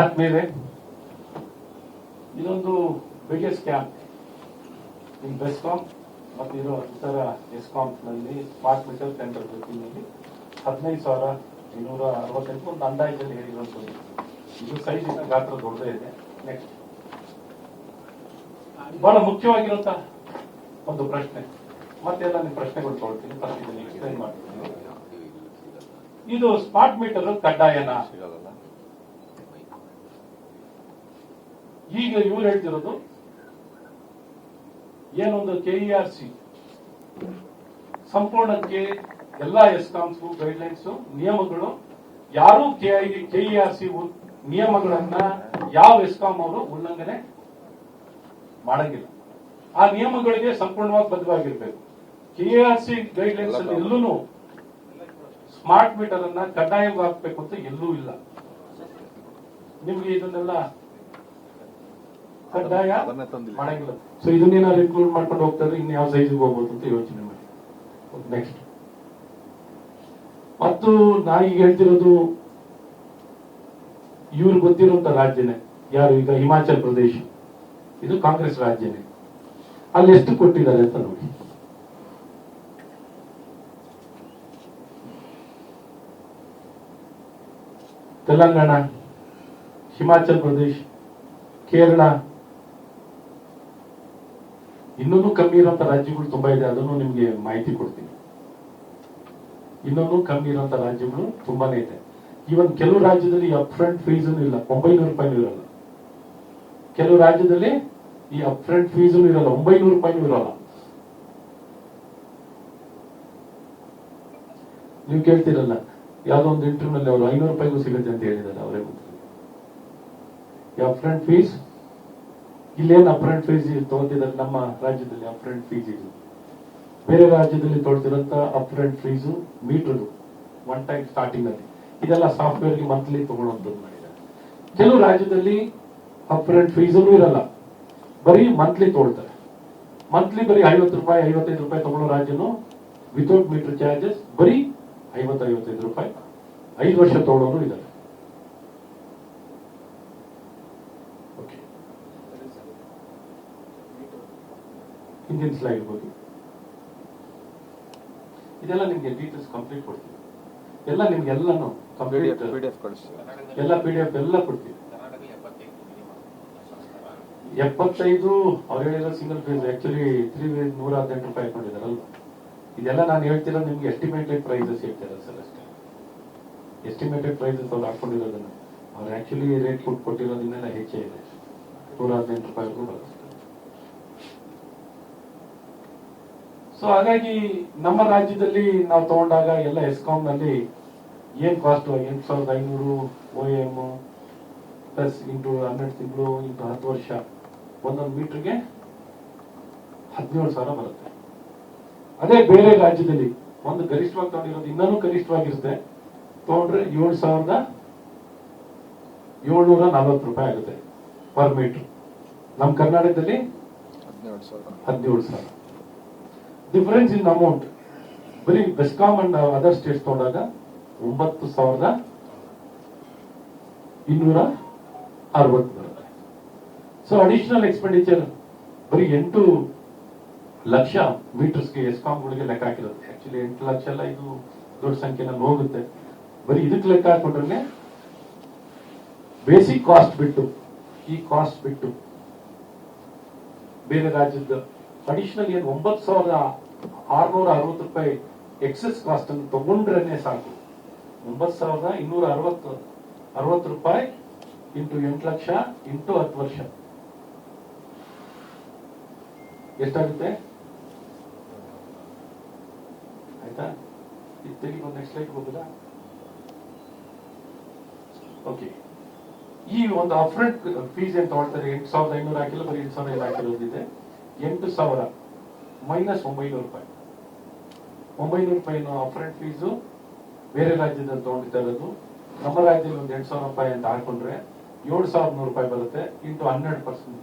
ಆದ್ಮೇಲೆ ಇದೊಂದು biggest scam ಇನ್ ಬೆಸ್ಕಾಂ ಮತ್ತು ಇರೋ ಇತರ ಎಸ್ಕಾಂನಲ್ಲಿ ಸ್ಮಾರ್ಟ್ ಮೀಟರ್ ಟೆಂಡರ್ ಜೊತೆಯಲ್ಲಿ 15,568 ಒಂದು ಅಂದಾಜಲ್ಲಿ ಹೇಳಿರುವಂಥದ್ದು. ಇದು ಸೈಜಿನ ಗಾತ್ರ ದೊಡ್ಡದೇ ಇದೆ. ನೆಕ್ಸ್ಟ್ ಬಹಳ ಮುಖ್ಯವಾಗಿರುವಂತ ಒಂದು ಪ್ರಶ್ನೆ, ಮತ್ತೆಲ್ಲ ನಿಮ್ಮ ಪ್ರಶ್ನೆಗಳು ತೊಗೊಳ್ತೀನಿ, ಫಸ್ಟ್ ಎಕ್ಸ್ಪ್ಲೈನ್ ಮಾಡ್ತೀನಿ. ಇದು ಸ್ಮಾರ್ಟ್ ಮೀಟರ್ ಕಡ್ಡಾಯನಾ? ಈಗ ಇವ್ರು ಹೇಳ್ತಿರೋದು ಏನೊಂದು KERC ಸಂಪೂರ್ಣಕ್ಕೆ ಎಲ್ಲಾ ಎಸ್ಕಾಮ್ಸ್ ಗೈಡ್ಲೈನ್ಸ್ ನಿಯಮಗಳು, ಯಾರು KERC ನಿಯಮಗಳನ್ನ ಯಾವ ಎಸ್ಕಾಂ ಅವರು ಉಲ್ಲಂಘನೆ ಮಾಡಂಗಿಲ್ಲ. ಆ ನಿಯಮಗಳಿಗೆ ಸಂಪೂರ್ಣವಾಗಿ ಬದ್ಧವಾಗಿರ್ಬೇಕು. KERC ಗೈಡ್ಲೈನ್ಸ್ ಅಲ್ಲಿ ಎಲ್ಲೂ ಸ್ಮಾರ್ಟ್ ಮೀಟರ್ ಅನ್ನ ಕಡ್ಡಾಯವಾಗಿ ಹಾಕ್ಬೇಕು ಅಂತ ಎಲ್ಲೂ ಇಲ್ಲ. ನಿಮ್ಗೆ ಇದನ್ನೆಲ್ಲ ಕಡ್ಡಾಯ ಮಾಡಂಗಿಲ್ಲ. ಸೊ ಇದನ್ನೇನಾದ್ರು ಇನ್ಕ್ಲೂಡ್ ಮಾಡ್ಕೊಂಡು ಹೋಗ್ತಾರೆ, ಇನ್ನು ಯಾವ ಸೈಜ್ಗೆ ಹೋಗ್ಬೋದು ಅಂತ ಯೋಚನೆ ಮಾಡಿ. ನೆಕ್ಸ್ಟ್ ಮತ್ತು ನಾ ಈಗ ಹೇಳ್ತಿರೋದು ಇವ್ರು ಗೊತ್ತಿರುವಂತ ರಾಜ್ಯನೇ ಯಾರು, ಈಗ ಹಿಮಾಚಲ್ ಪ್ರದೇಶ, ಇದು ಕಾಂಗ್ರೆಸ್ ರಾಜ್ಯನೇ. ಅಲ್ಲಿ ಎಷ್ಟು ಕೊಟ್ಟಿದ್ದಾರೆ ಅಂತ ನೋಡಿ. ತೆಲಂಗಾಣ, ಹಿಮಾಚಲ್ ಪ್ರದೇಶ್, ಕೇರಳ, ಇನ್ನೂ ಕಮ್ಮಿ ಇರುವಂತ ರಾಜ್ಯಗಳು ತುಂಬಾ ಇದೆ. ಅದನ್ನು ನಿಮ್ಗೆ ಮಾಹಿತಿ ಕೊಡ್ತೀನಿ. ಇನ್ನೂ ಕಮ್ಮಿ ಇರುವಂತ ರಾಜ್ಯಗಳು ತುಂಬಾನೇ ಇದೆ. ಈವನ್ ಕೆಲವು ರಾಜ್ಯದಲ್ಲಿ ಅಪ್ ಫ್ರಂಟ್ ಫೀಸ್ ಇಲ್ಲ, 900 ರೂಪಾಯಿನೂ ಇರಲ್ಲ. ಕೆಲವು ರಾಜ್ಯದಲ್ಲಿ ಈ ಅಪ್ ಫ್ರಂಟ್ ಫೀಸ್ ಇರಲ್ಲ, 900 ರೂಪಾಯಿನೂ ಇರಲ್ಲ. ನೀವು ಕೇಳ್ತಿರಲ್ಲ, ಯಾವ್ದೋ ಒಂದು ಇಂಟರ್ವ್ಯೂನಲ್ಲಿ ಅವರು 500 ರೂಪಾಯಿಗೂ ಸಿಗುತ್ತೆ ಅಂತ ಹೇಳಿದ್ದಾರೆ. ಅವರೇ ಅಪ್ ಫ್ರಂಟ್ ಫೀಸ್ ಇಲ್ಲೇನು ಅಪ್ ಫ್ರಂಟ್ ಫೀಸ್ ತಗೋತಿದ್ದಾರೆ ನಮ್ಮ ರಾಜ್ಯದಲ್ಲಿ. ಅಪ್ ಫ್ರಂಟ್ ಫೀಸ್ ಇದು ಬೇರೆ ರಾಜ್ಯದಲ್ಲಿ ತೊಗೊಳ್ತಿರಂತ up front fees meter one time starting ಅಲ್ಲಿ, ಇದೆಲ್ಲ ಸಾಫ್ಟ್ವೇರ್ಗೆ ಮಂತ್ಲಿ ತಗೊಳ್ಳುವಂಥದ್ದು ಮಾಡಿದ್ದಾರೆ. ಕೆಲವು ರಾಜ್ಯದಲ್ಲಿ ಅಪ್ ಫ್ರಂಟ್ ಫೀಸು ಇರಲ್ಲ, ಬರೀ ಮಂತ್ಲಿ ತಗೊಳ್ತಾರೆ. ಮಂತ್ಲಿ ಬರೀ 50 ರೂಪಾಯಿ 55 ರೂಪಾಯಿ ತಗೊಳ್ಳೋ ರಾಜ್ಯನು ವಿತೌಟ್ ಮೀಟರ್ ಚಾರ್ಜಸ್ ಬರೀ 50-55 ರೂಪಾಯಿ 5 ವರ್ಷ ತಗೊಳ್ಳೋರು ಇದ್ದಾರೆ. ಹಿಂದಿನ ಸ್ಲೈಡ್ ಹೋಗಿ, ಇದೆಲ್ಲ ನಿಮ್ಗೆ ಡೀಟೇಲ್ಸ್ ಕಂಪ್ಲೀಟ್ ಕೊಡ್ತೀವಿ. ಎಲ್ಲ ನಿಮ್ಗೆ ಎಲ್ಲಾನು ಕಂಪ್ಲೀಟ್ ಎಲ್ಲ PDF ಎಲ್ಲ ಕೊಡ್ತೀವಿ. 75 ಅವ್ರು ಹೇಳಿರೋ ಸಿಂಗಲ್ ಫೇಸ್, ಆಕ್ಚುಲಿ 118 ರೂಪಾಯಿ ಹಾಕೊಂಡಿದಾರಲ್ವ. ಇದೆಲ್ಲ ನಾನು ಹೇಳ್ತಿರೋದು ನಿಮ್ಗೆ ಎಸ್ಟಿಮೇಟೆಡ್ ಪ್ರೈಸಸ್ ಹೇಳ್ತಿರೋದು ಸರ್ ಅಷ್ಟೇ. ಎಸ್ಟಿಮೇಟೆಡ್ ಪ್ರೈಸಸ್ ಅವ್ರು ಹಾಕೊಂಡಿರೋದನ್ನ, ಅವ್ರು ಆಕ್ಚುಲಿ ರೇಟ್ ಕೊಟ್ಟಿರೋದನ್ನೆಲ್ಲ ಹೆಚ್ಚೇ ಇದೆ. 118 ರೂಪಾಯಿಗೂ ಬರುತ್ತೆ. ಸೊ ಹಾಗಾಗಿ ನಮ್ಮ ರಾಜ್ಯದಲ್ಲಿ ನಾವು ತಗೊಂಡಾಗ ಎಲ್ಲ ಎಸ್ಕಾಂ ನಲ್ಲಿ ಏನ್ ಕಾಸ್ಟ್ 8,500 OM ಪ್ಲಸ್ ಇಂಟು 12 ತಿಂಗಳು ಇಂಟು 10 ವರ್ಷ ಒಂದೊಂದು ಮೀಟರ್ಗೆ 17,000 ಬರುತ್ತೆ. ಅದೇ ಬೇರೆ ರಾಜ್ಯದಲ್ಲಿ ಒಂದು ಗರಿಷ್ಠವಾಗಿ ತಗೊಂಡಿರೋದು ಇನ್ನೂ ಗರಿಷ್ಠವಾಗಿರುತ್ತೆ, ತಗೊಂಡ್ರೆ 7,740 ರೂಪಾಯಿ ಆಗುತ್ತೆ ಪರ್ ಮೀಟರ್. ನಮ್ಮ ಕರ್ನಾಟಕದಲ್ಲಿ 17,000. ಡಿಫರೆನ್ಸ್ ಇನ್ ಅಮೌಂಟ್ ಬರೀ ಬೆಸ್ಕಾಂ ಅಂಡ್ ಅದರ್ ಸ್ಟೇಟ್ಸ್ ತಗೊಂಡಾಗ 9,260 ಬರುತ್ತೆ. ಸೊ ಅಡಿಷನಲ್ ಎಕ್ಸ್ಪೆಂಡಿಚರ್ ಬರೀ 8 ಲಕ್ಷ ಮೀಟರ್ಸ್ಗೆ ಎಸ್ಕಾಂಗಳಿಗೆ ಲೆಕ್ಕ ಹಾಕಿರುತ್ತೆ. ಆಕ್ಚುಲಿ 8 ಲಕ್ಷ ಎಲ್ಲ ಇದು ದೊಡ್ಡ ಸಂಖ್ಯೆನಲ್ಲಿ ಹೋಗುತ್ತೆ. ಬರೀ ಇದಕ್ಕೆ ಲೆಕ್ಕ ಹಾಕೊಂಡ್ರೆ ಬೇಸಿಕ್ ಕಾಸ್ಟ್ ಬಿಟ್ಟು, ಈ ಕಾಸ್ಟ್ ಬಿಟ್ಟು ಬೇರೆ ರಾಜ್ಯದ ಅಡಿಷನಲ್ ಏನು 9,660 ರೂಪಾಯಿ ಎಕ್ಸೆಸ್ ಕಾಸ್ಟ್ ಅನ್ನು ತಗೊಂಡ್ರೆ ಸಾಕು. 9,260 ರೂಪಾಯಿ ಇಂಟು 8 ಲಕ್ಷ ಇಂಟು 10 ವರ್ಷ ಎಷ್ಟಾಗುತ್ತೆ? ಆಯ್ತಾ? ಇದು ತೆಗಿ, ಒಂದು ನೆಕ್ಸ್ಟ್ ಸ್ಲೈಡ್ ಹೋಗುದಾ? ಓಕೆ, ಈ ಒಂದು ಅಪ್ಫ್ರಂಟ್ ಫೀಸ್ ಏನ್ ತಗೊಳ್ತಾರೆ 8,500 ಹಾಕಿಲ್ಲ, ಬರೀ 8,000 ಹಾಕಿರೋದಿದೆ. 8,000 ಮೈನಸ್ 900 ರೂಪಾಯಿ. 900 ರೂಪಾಯಿ ಅಪ್ಫ್ರಂಟ್ ಫೀಸು ಬೇರೆ ರಾಜ್ಯದಲ್ಲಿ ತಗೊಂಡಿದ್ದ ಇರೋದು. ನಮ್ಮ ರಾಜ್ಯದಲ್ಲಿ ಒಂದು 8,000 ರೂಪಾಯಿ ಅಂತ ಹಾಕೊಂಡ್ರೆ 7,100 ರೂಪಾಯಿ ಬರುತ್ತೆ ಇಂಟು 12%.